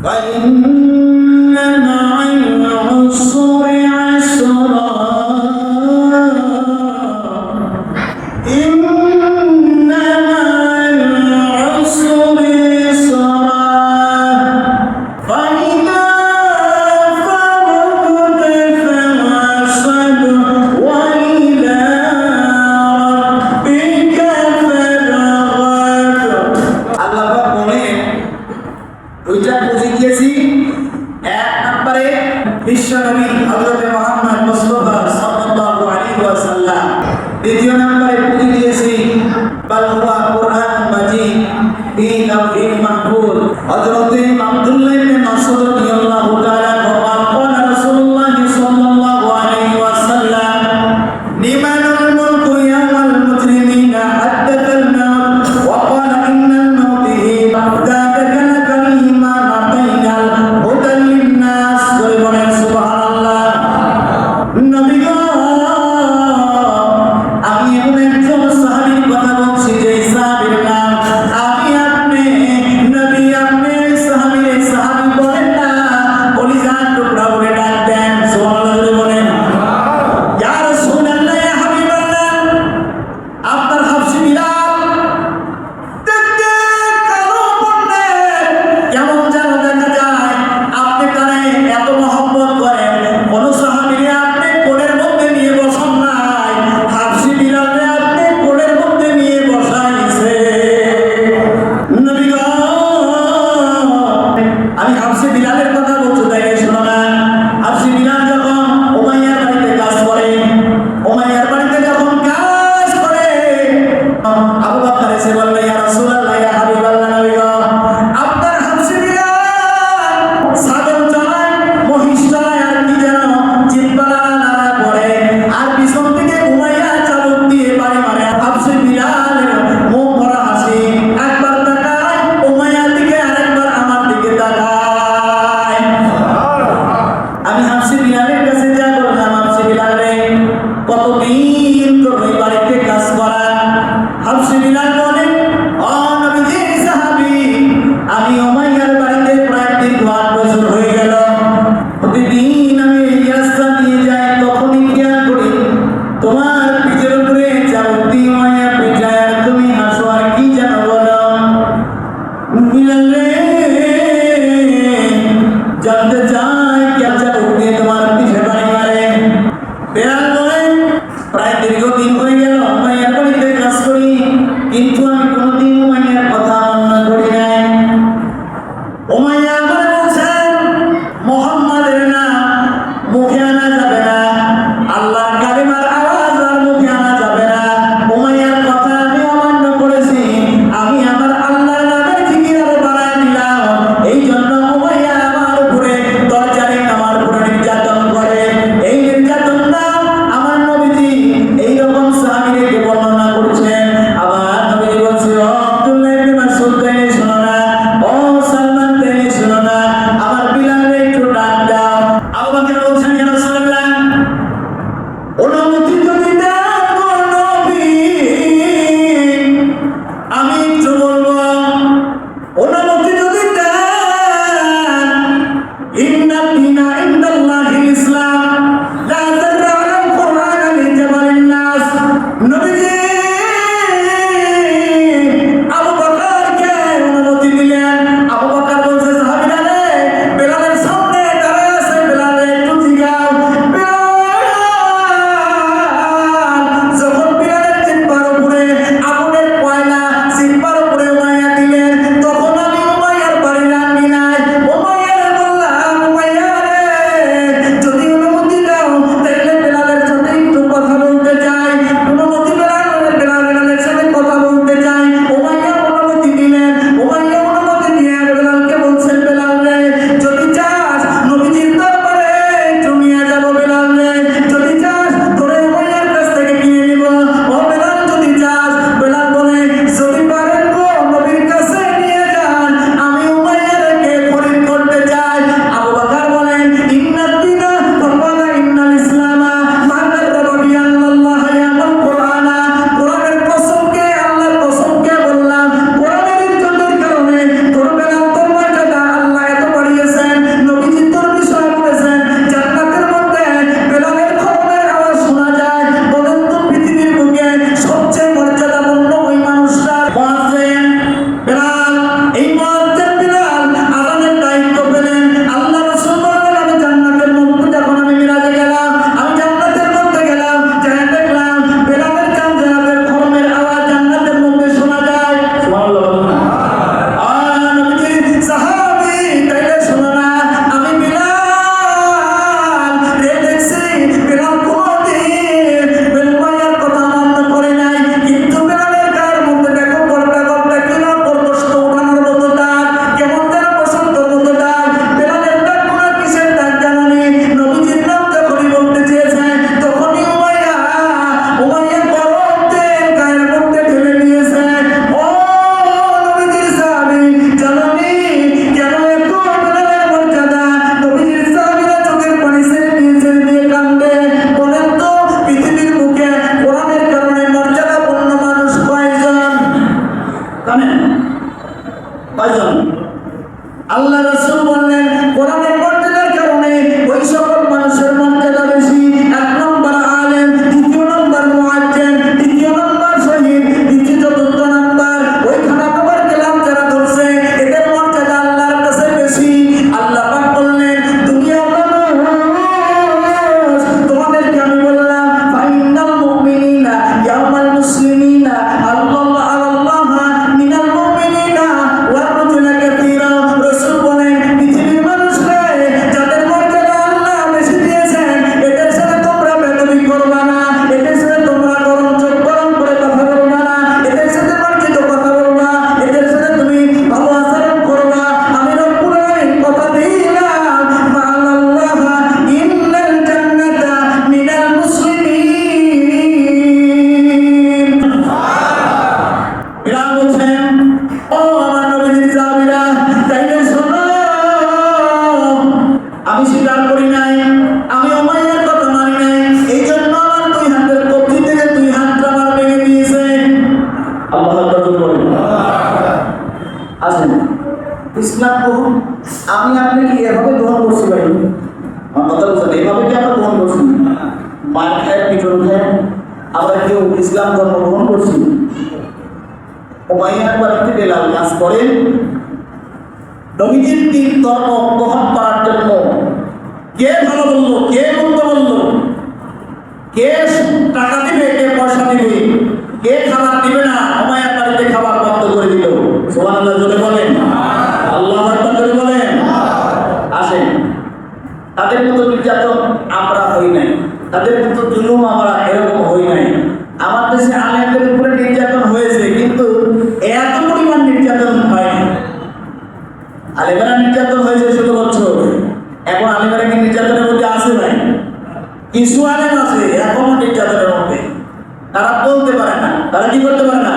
فإن مع العسر عسرا إن مع العسر يسرا فإذا فرغت فانصب وإلى ربك فارغب আল্লাহ বলেন ওইটা বুঝে গিয়েছি। এক নম্বরে বিশ্বনবী হযরত মুহাম্মদ মুস্তাফা সাল্লাল্লাহু আলাইহি ওয়াসাল্লাম। দ্বিতীয় নম্বরে বুঝে গিয়েছি বাল হুয়া কুরআন মাজিদ ফি লাওহিল মাহফুজ। হযরত আব্দুল্লাহ ইবনে মাসউদ রাদিয়াল্লাহু তাআলা বলেন ক্বালা রাসূলুল্লাহ সাল্লাল্লাহু আলাইহি ওয়াসাল্লাম লিমানুল মুলকু ইয়াওমাল মুজরিমিনা হাদাথাল মাউত ওয়া ক্বালা ইন্নাল মাউত হিয়া আল্লাহ রাসূল বললেন কোরআনের মর্যাদার কারণে ওই সকল মানুষের মর্যাদা বেশি। এক নম্বর আলেম, দ্বিতীয় নম্বর মুআজ্জিন, তৃতীয় নম্বর শহীদ, দ্বিতীয় চতুর্থ নম্বর ওই খানা কবর কেলাম যারা ধরছে এদের মর্যাদা আল্লাহর কাছে বেশি। আল্লাহ পাক বললেন দুনিয়ার মানুষ তোমাদেরকে আমি বললাম ফাইনাল মুমিনিনা ইয়াউমাল মুসলিমিনা আল্লাহ আল্লাহ মিনাল মুমিনিনা ওয়া রাজুলা কাসীরা। রাসূল বলেন পৃথিবীর মানুষরা যাদের মর্যাদা আল্লাহ বেশি দিয়েছেন এদের সাথে তোমরা বেদবি করবা না, এদের সাথে তোমরা গরম চোখ গরম করে কথা বলবা না, এদের সাথে মার্জিত কথা বলবা, এদের সাথে তুমি ভালো আচরণ করবা। আমি রব্বুল আলামিন কথা দিলাম মাআল্লাহ ইন্নাল জান্নাতা মিনাল মুসলিমিন। এরা বলছেন ও আমার নবীর সাহাবীরা তাইলে শোনো, আমি স্বীকার করি নাই, আমি উমাইয়ার কথা মানি নাই, এই জন্য আমার দুই হাতের কবজি থেকে দুই হাতটা আমার ভেঙে দিয়েছে। আল্লাহু আকবার বলেন। আসেন ইসলাম গ্রহণ আমি আপনি কি এভাবে গ্রহণ করছি ভাই? আমার কথা বুঝছেন? এভাবে কি আমরা গ্রহণ করছি? মার খায় পিছন খায় আমরা কেউ ইসলাম ধর্ম গ্রহণ করছি? উমাইয়ার বাড়িতে বেলাল কাজ করে নবীজির তিন ধর্ম গ্রহণ করার জন্য। কে ভালো বললো, কে মন্দ বললো, কে টাকা দিবে, কে পয়সা দিবে, কে খাবার দিবে না, উমাইয়ার বাড়িতে খাবার বন্ধ করে দিল। সুবহানাল্লাহ জোরে বলেন, আল্লাহু আকবার জোরে বলেন। আসেন তাদের মতো নির্যাতন আমরা হই নাই, তাদের মতো জুলুম আমরা এরকম হই নাই। আমার দেশে আলেমদের উপরে নির্যাতন হয়েছে কিন্তু এত পরিমাণ নির্যাতন হয়নি। আলেমেরা নির্যাতন হয়েছে 16 বছর, এখন আলেমেরা কি নির্যাতনের মধ্যে আছে ভাই? কিছু আলেম আছে এখনো নির্যাতনের মধ্যে, তারা বলতে পারে না, তারা কি করতে পারে না।